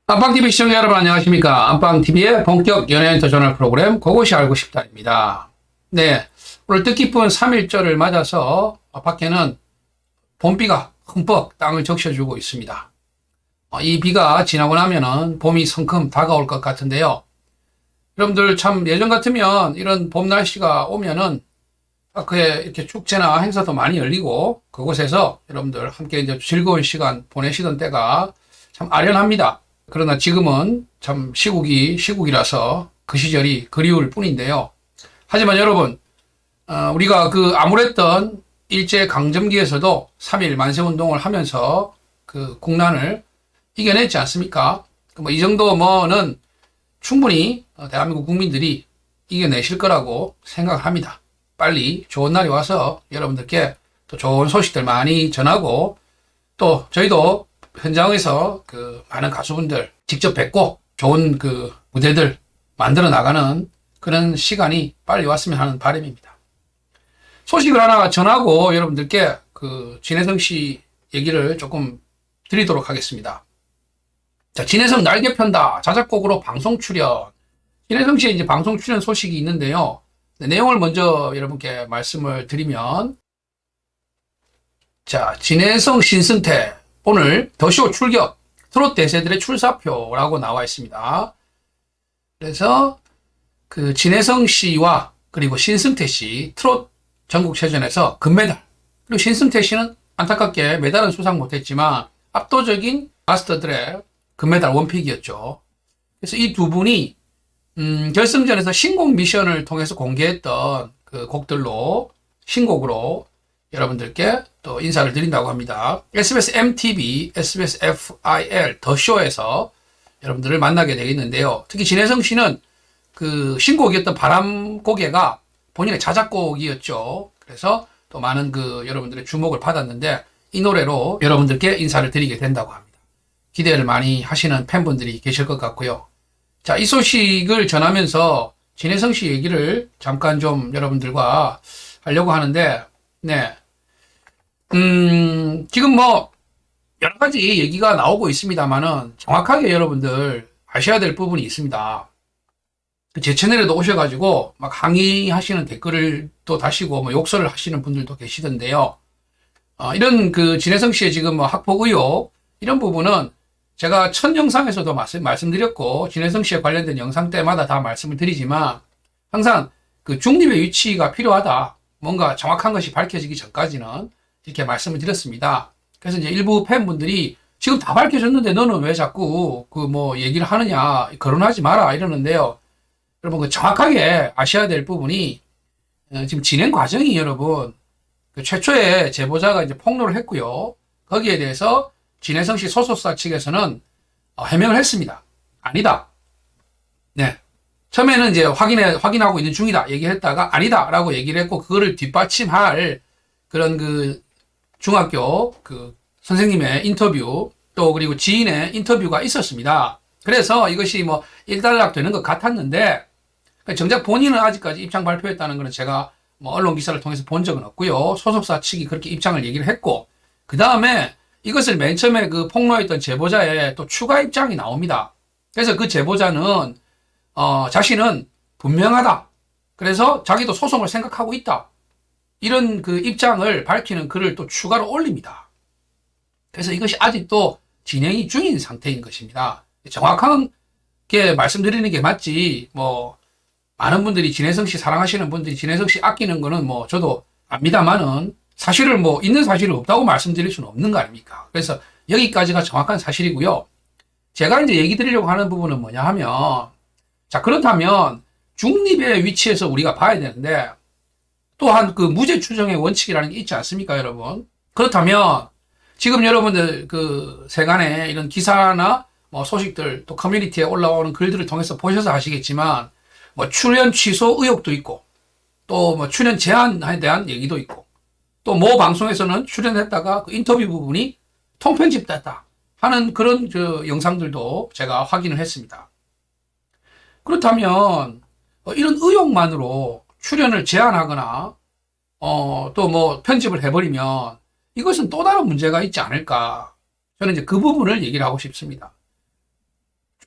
안방TV 시청자 여러분 안녕하십니까. 안방TV의 본격 연예인터 저널 프로그램 그것이 알고 싶다입니다. 네, 오늘 뜻깊은 3.1절을 맞아서 밖에는 봄비가 흠뻑 땅을 적셔주고 있습니다. 이 비가 지나고 나면은 봄이 성큼 다가올 것 같은데요. 여러분들 참 예전 같으면 이런 봄 날씨가 오면은 그에 이렇게 축제나 행사도 많이 열리고 그곳에서 여러분들 함께 이제 즐거운 시간 보내시던 때가 참 아련합니다. 그러나 지금은 참 시국이라서 그 시절이 그리울 뿐인데요. 하지만 여러분, 우리가 그 암울했던 일제강점기에서도 3.1 만세운동을 하면서 그 국난을 이겨냈지 않습니까? 이 정도면은 충분히 대한민국 국민들이 이겨내실 거라고 생각합니다. 빨리 좋은 날이 와서 여러분들께 또 좋은 소식들 많이 전하고 또 저희도 현장에서 그 많은 가수분들 직접 뵙고 좋은 그 무대들 만들어 나가는 그런 시간이 빨리 왔으면 하는 바람입니다. 소식을 하나 전하고 여러분들께 그 진혜성 씨 얘기를 조금 드리도록 하겠습니다. 자, 진혜성 날개 편다. 자작곡으로 방송 출연. 진혜성 씨의 이제 방송 출연 소식이 있는데요. 내용을 먼저 여러분께 말씀을 드리면, 자, 진혜성 신승태. 오늘 더쇼 출격, 트롯 대세들의 출사표라고 나와 있습니다. 그래서 그 진혜성 씨와 그리고 신승태 씨 트롯 전국체전에서 금메달, 그리고 신승태 씨는 안타깝게 메달은 수상 못했지만 압도적인 마스터들의 금메달 원픽이었죠. 그래서 이 두 분이 결승전에서 신곡 미션을 통해서 공개했던 그 곡들로 신곡으로 여러분들께 또 인사를 드린다고 합니다. SBS MTV, SBS FIL 더쇼에서 여러분들을 만나게 되겠는데요. 특히 진혜성 씨는 그 신곡이었던 바람고개가 본인의 자작곡이었죠. 그래서 또 많은 그 여러분들의 주목을 받았는데 이 노래로 여러분들께 인사를 드리게 된다고 합니다. 기대를 많이 하시는 팬분들이 계실 것 같고요. 자, 이 소식을 전하면서 진혜성 씨 얘기를 잠깐 좀 여러분들과 하려고 하는데, 네. 지금 뭐, 여러 가지 얘기가 나오고 있습니다만은, 정확하게 여러분들 아셔야 될 부분이 있습니다. 제 채널에도 오셔가지고, 막 항의하시는 댓글을 또 다시고, 뭐 욕설을 하시는 분들도 계시던데요. 이런 그 진혜성 씨의 지금 뭐 학폭 의혹, 이런 부분은 제가 첫 영상에서도 말씀드렸고, 진혜성 씨에 관련된 영상 때마다 다 말씀을 드리지만, 항상 그 중립의 위치가 필요하다. 뭔가 정확한 것이 밝혀지기 전까지는 이렇게 말씀을 드렸습니다. 그래서 이제 일부 팬분들이 지금 다 밝혀졌는데 너는 왜 자꾸 그 뭐 얘기를 하느냐, 거론하지 마라 이러는데요. 여러분 그 정확하게 아셔야 될 부분이 지금 진행 과정이 여러분 그 최초의 제보자가 이제 폭로를 했고요. 거기에 대해서 진혜성 씨 소속사 측에서는 해명을 했습니다. 아니다. 네. 처음에는 이제 확인하고 있는 중이다 얘기했다가 아니다라고 얘기를 했고 그거를 뒷받침할 그런 그 중학교 그 선생님의 인터뷰 또 그리고 지인의 인터뷰가 있었습니다. 그래서 이것이 뭐 일단락 되는 것 같았는데 정작 본인은 아직까지 입장 발표했다는 것은 제가 뭐 언론 기사를 통해서 본 적은 없고요. 소속사 측이 그렇게 입장을 얘기를 했고 그 다음에 이것을 맨 처음에 그 폭로했던 제보자의 또 추가 입장이 나옵니다. 그래서 그 제보자는 자신은 분명하다. 그래서 자기도 소송을 생각하고 있다. 이런 그 입장을 밝히는 글을 또 추가로 올립니다. 그래서 이것이 아직도 진행이 중인 상태인 것입니다. 정확하게 말씀드리는 게 맞지, 뭐, 많은 분들이 진혜성 씨 사랑하시는 분들이 진혜성 씨 아끼는 거는 뭐 저도 압니다만은 사실을 뭐 있는 사실이 없다고 말씀드릴 수는 없는 거 아닙니까? 그래서 여기까지가 정확한 사실이고요. 제가 이제 얘기 드리려고 하는 부분은 뭐냐 하면 자, 그렇다면 중립의 위치에서 우리가 봐야 되는데 또한 그 무죄 추정의 원칙이라는 게 있지 않습니까, 여러분? 그렇다면 지금 여러분들 그 세간에 이런 기사나 뭐 소식들 또 커뮤니티에 올라오는 글들을 통해서 보셔서 아시겠지만 뭐 출연 취소 의혹도 있고 또 뭐 출연 제한에 대한 얘기도 있고 또 모 방송에서는 출연했다가 그 인터뷰 부분이 통편집됐다 하는 그런 그 영상들도 제가 확인을 했습니다. 그렇다면 이런 의혹만으로 출연을 제한하거나 또 뭐 편집을 해버리면 이것은 또 다른 문제가 있지 않을까. 저는 이제 그 부분을 얘기를 하고 싶습니다.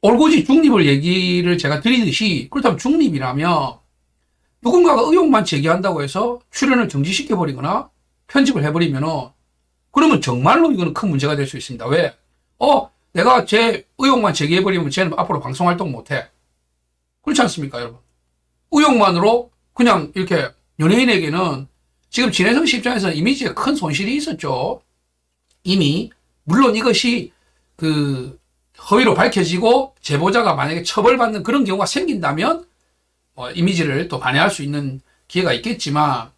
올고지 중립을 얘기를 제가 드리듯이, 그렇다면 중립이라면 누군가가 의혹만 제기한다고 해서 출연을 정지시켜버리거나 편집을 해버리면은, 그러면 정말로 이거는 큰 문제가 될 수 있습니다. 왜? 내가 제 의혹만 제기해버리면 쟤는 앞으로 방송 활동 못해. 그렇지 않습니까, 여러분? 의혹만으로 그냥 이렇게 연예인에게는 지금 진혜성 씨 입장에서는 이미지에 큰 손실이 있었죠. 이미. 물론 이것이 허위로 밝혀지고 제보자가 만약에 처벌받는 그런 경우가 생긴다면 이미지를 또 반해할 수 있는 기회가 있겠지만,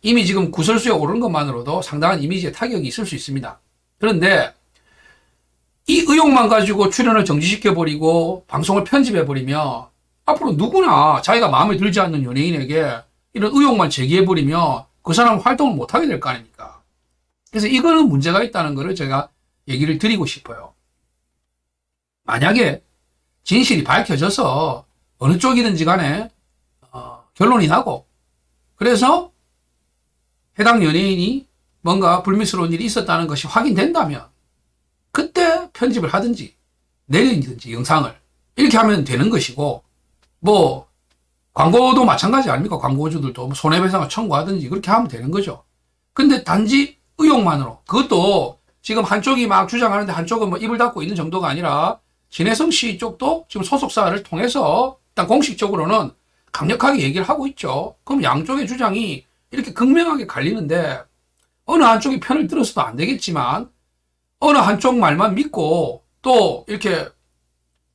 이미 지금 구설수에 오른 것만으로도 상당한 이미지에 타격이 있을 수 있습니다. 그런데 이 의혹만 가지고 출연을 정지시켜버리고 방송을 편집해버리면 앞으로 누구나 자기가 마음에 들지 않는 연예인에게 이런 의혹만 제기해버리면 그 사람은 활동을 못하게 될 거 아닙니까? 그래서 이거는 문제가 있다는 것을 제가 얘기를 드리고 싶어요. 만약에 진실이 밝혀져서 어느 쪽이든지 간에 결론이 나고, 그래서 해당 연예인이 뭔가 불미스러운 일이 있었다는 것이 확인된다면 그때 편집을 하든지 내리든지 영상을 이렇게 하면 되는 것이고, 뭐 광고도 마찬가지 아닙니까? 광고주들도 손해배상을 청구하든지 그렇게 하면 되는 거죠. 근데 단지 의혹만으로, 그것도 지금 한쪽이 막 주장하는데 한쪽은 뭐 입을 닫고 있는 정도가 아니라 진혜성 씨 쪽도 지금 소속사를 통해서 일단 공식적으로는 강력하게 얘기를 하고 있죠. 그럼 양쪽의 주장이 이렇게 극명하게 갈리는데 어느 한쪽이 편을 들어서도 안 되겠지만 어느 한쪽 말만 믿고 또 이렇게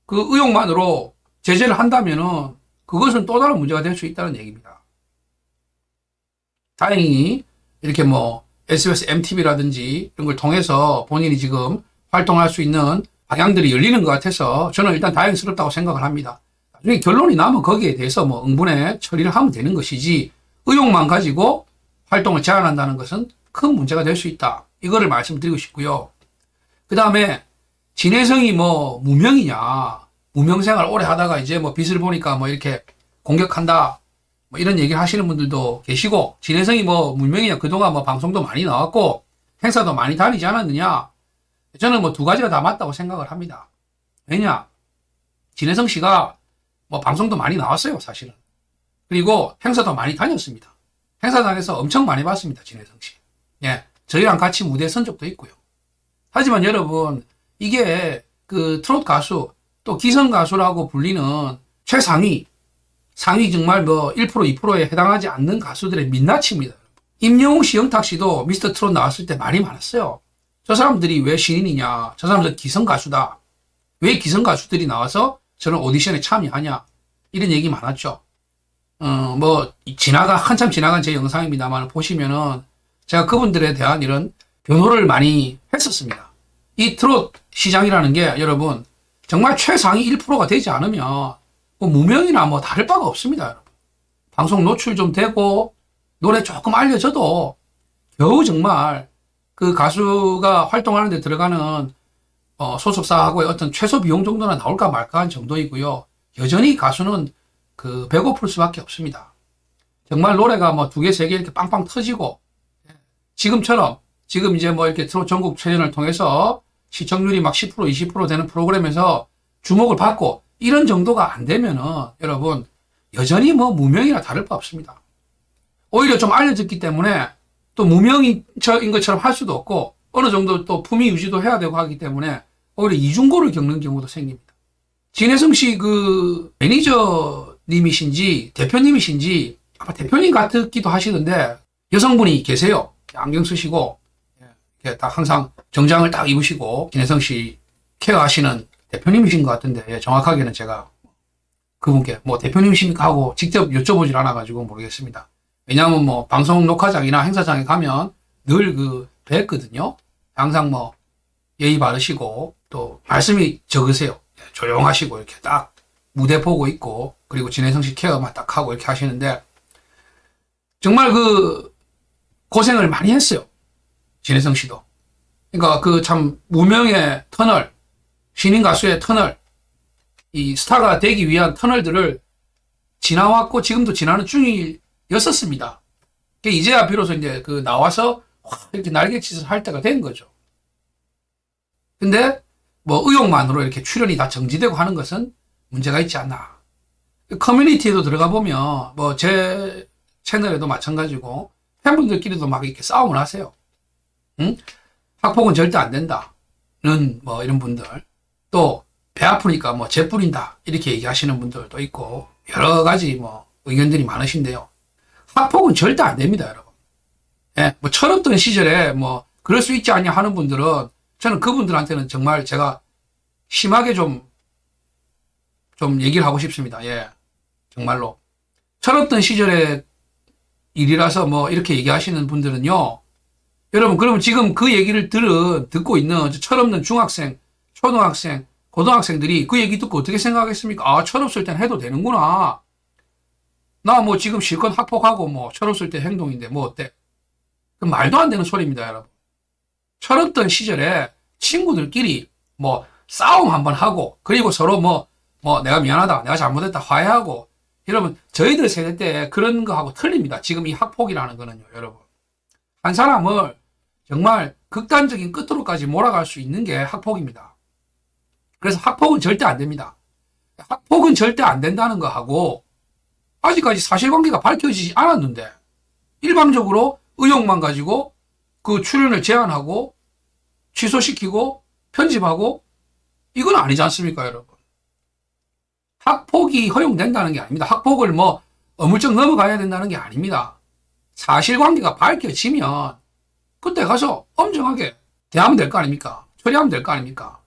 그 의혹만으로 제재를 한다면은 그것은 또 다른 문제가 될 수 있다는 얘기입니다. 다행히 이렇게 뭐 SBS MTV라든지 이런 걸 통해서 본인이 지금 활동할 수 있는 방향들이 열리는 것 같아서 저는 일단 다행스럽다고 생각을 합니다. 나중에 결론이 나면 거기에 대해서 뭐 응분의 처리를 하면 되는 것이지, 의혹만 가지고 활동을 제한한다는 것은 큰 문제가 될 수 있다. 이거를 말씀드리고 싶고요. 그 다음에 진혜성이 뭐 무명이냐, 무명생활 오래 하다가 이제 뭐 빛을 보니까 뭐 이렇게 공격한다, 뭐 이런 얘기를 하시는 분들도 계시고, 진혜성이 뭐 무명이냐, 그동안 뭐 방송도 많이 나왔고 행사도 많이 다니지 않았느냐, 저는 뭐 두 가지가 다 맞다고 생각을 합니다. 왜냐, 진혜성 씨가 뭐 방송도 많이 나왔어요, 사실은. 그리고 행사도 많이 다녔습니다. 행사 다녀서 엄청 많이 봤습니다, 진혜성 씨. 예, 저희랑 같이 무대에 선 적도 있고요. 하지만 여러분, 이게 그 트로트 가수, 또 기성 가수라고 불리는 최상위, 상위 정말 뭐 1%, 2%에 해당하지 않는 가수들의 민낯입니다. 임영웅 씨, 영탁 씨도 미스터 트롯 나왔을 때 말이 많았어요. 저 사람들이 왜 신인이냐, 저 사람들 기성 가수다, 왜 기성 가수들이 나와서 저런 오디션에 참여하냐, 이런 얘기 많았죠. 뭐 한참 지나간 제 영상입니다만 보시면은 제가 그분들에 대한 이런 변호를 많이 했었습니다. 이 트롯 시장이라는 게 여러분 정말 최상위 1%가 되지 않으면 뭐 무명이나 뭐 다를 바가 없습니다, 여러분. 방송 노출 좀 되고 노래 조금 알려져도 겨우 정말 그 가수가 활동하는 데 들어가는 소속사하고의 어떤 최소 비용 정도는 나올까 말까 한 정도이고요. 여전히 가수는 배고플 수밖에 없습니다. 정말 노래가 뭐 2개, 3개 이렇게 빵빵 터지고, 지금처럼, 지금 이제 뭐 이렇게 트롯 전국 체전을 통해서 시청률이 막 10%, 20% 되는 프로그램에서 주목을 받고, 이런 정도가 안 되면은, 여러분, 여전히 뭐 무명이나 다를 바 없습니다. 오히려 좀 알려졌기 때문에, 또 무명인 것처럼 할 수도 없고, 어느 정도 또 품위 유지도 해야 되고 하기 때문에, 오히려 이중고를 겪는 경우도 생깁니다. 진혜성 씨 매니저님이신지 대표님이신지 아마 대표님 같기도 하시던데, 여성분이 계세요. 안경 쓰시고 이렇게 딱 항상 정장을 딱 입으시고 진혜성 씨 케어하시는 대표님이신 것 같은데, 정확하게는 제가 그분께 뭐 대표님이십니까 하고 직접 여쭤보질 않아가지고 모르겠습니다. 왜냐하면 뭐 방송 녹화장이나 행사장에 가면 늘 뵀거든요. 항상 뭐 예의 바르시고 또 말씀이 적으세요. 조용하시고 이렇게 딱 무대 보고 있고, 그리고 진혜성 씨 케어만 딱 하고 이렇게 하시는데, 정말 고생을 많이 했어요, 진혜성 씨도. 그러니까 참 무명의 터널, 신인 가수의 터널, 이 스타가 되기 위한 터널들을 지나왔고 지금도 지나는 중이었었습니다. 이제야 비로소 이제 나와서 이렇게 날갯짓을 할 때가 된 거죠. 근데 뭐 의혹만으로 이렇게 출연이 다 정지되고 하는 것은 문제가 있지 않나. 커뮤니티에도 들어가 보면 뭐 제 채널에도 마찬가지고 팬분들끼리도 막 이렇게 싸움을 하세요. 응? 학폭은 절대 안 된다는 뭐 이런 분들, 또 배 아프니까 뭐 재 뿌린다 이렇게 얘기하시는 분들도 있고 여러 가지 뭐 의견들이 많으신데요. 학폭은 절대 안 됩니다, 여러분. 예, 뭐 철없던 시절에 뭐 그럴 수 있지 않냐 하는 분들은 저는 그분들한테는 정말 제가 심하게 좀 얘기를 하고 싶습니다. 예, 정말로. 철없던 시절의 일이라서 뭐 이렇게 얘기하시는 분들은요, 여러분, 그러면 지금 그 얘기를 듣고 있는 철없는 중학생, 초등학생, 고등학생들이 그 얘기 듣고 어떻게 생각하겠습니까? 아, 철없을 땐 해도 되는구나. 나 뭐 지금 실컷 학폭하고 뭐 철없을 때 행동인데 뭐 어때? 그 말도 안 되는 소리입니다, 여러분. 철없던 시절에 친구들끼리 뭐 싸움 한번 하고, 그리고 서로 뭐 내가 미안하다, 내가 잘못했다, 화해하고, 여러분, 저희들 세대 때 그런 거하고 틀립니다. 지금 이 학폭이라는 거는요, 여러분. 한 사람을 정말 극단적인 끝으로까지 몰아갈 수 있는 게 학폭입니다. 그래서 학폭은 절대 안 됩니다. 학폭은 절대 안 된다는 거하고 아직까지 사실관계가 밝혀지지 않았는데 일방적으로 의혹만 가지고 그 출연을 제한하고 취소시키고 편집하고 이건 아니지 않습니까, 여러분? 학폭이 허용된다는 게 아닙니다. 학폭을 뭐 어물쩍 넘어가야 된다는 게 아닙니다. 사실관계가 밝혀지면 그때 가서 엄정하게 대하면 될 거 아닙니까? 처리하면 될 거 아닙니까?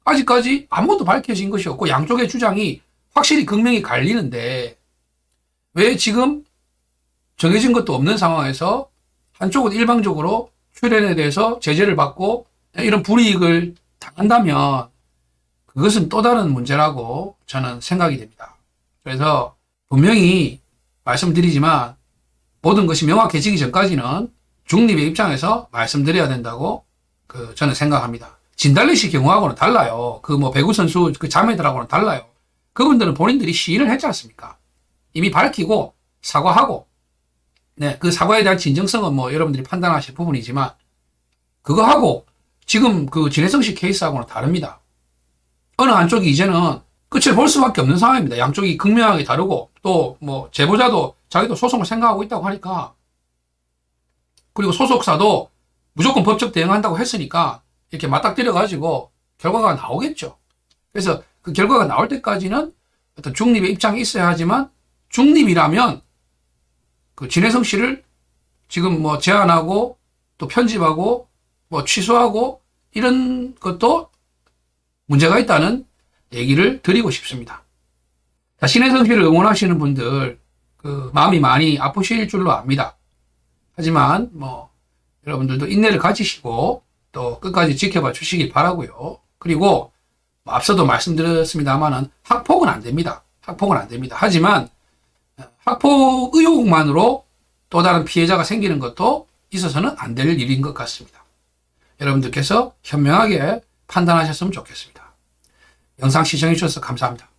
아직까지 아무것도 밝혀진 것이 없고 양쪽의 주장이 확실히 극명히 갈리는데 왜 지금 정해진 것도 없는 상황에서 한쪽은 일방적으로 출연에 대해서 제재를 받고 이런 불이익을 당한다면 그것은 또 다른 문제라고 저는 생각이 됩니다. 그래서 분명히 말씀드리지만 모든 것이 명확해지기 전까지는 중립의 입장에서 말씀드려야 된다고 저는 생각합니다. 진달래 씨 경우하고는 달라요. 그 뭐 배구 선수 그 자매들하고는 달라요. 그분들은 본인들이 시인을 했지 않습니까? 이미 밝히고 사과하고, 네, 그 사과에 대한 진정성은 뭐 여러분들이 판단하실 부분이지만 그거 하고 지금 그 진혜성 씨 케이스하고는 다릅니다. 어느 한쪽이 이제는 끝을 볼 수밖에 없는 상황입니다. 양쪽이 극명하게 다르고 또 뭐 제보자도 자기도 소송을 생각하고 있다고 하니까, 그리고 소속사도 무조건 법적 대응한다고 했으니까 이렇게 맞닥뜨려가지고 결과가 나오겠죠. 그래서 그 결과가 나올 때까지는 어떤 중립의 입장이 있어야 하지만 중립이라면 그 진혜성 씨를 지금 뭐 제한하고 또 편집하고 뭐 취소하고 이런 것도 문제가 있다는 얘기를 드리고 싶습니다. 자, 진혜성 씨를 응원하시는 분들 그 마음이 많이 아프실 줄로 압니다. 하지만 뭐 여러분들도 인내를 가지시고 또 끝까지 지켜봐 주시길 바라고요. 그리고 앞서도 말씀드렸습니다만은 학폭은 안 됩니다. 학폭은 안 됩니다. 하지만 학폭 의혹만으로 또 다른 피해자가 생기는 것도 있어서는 안 될 일인 것 같습니다. 여러분들께서 현명하게 판단하셨으면 좋겠습니다. 영상 시청해 주셔서 감사합니다.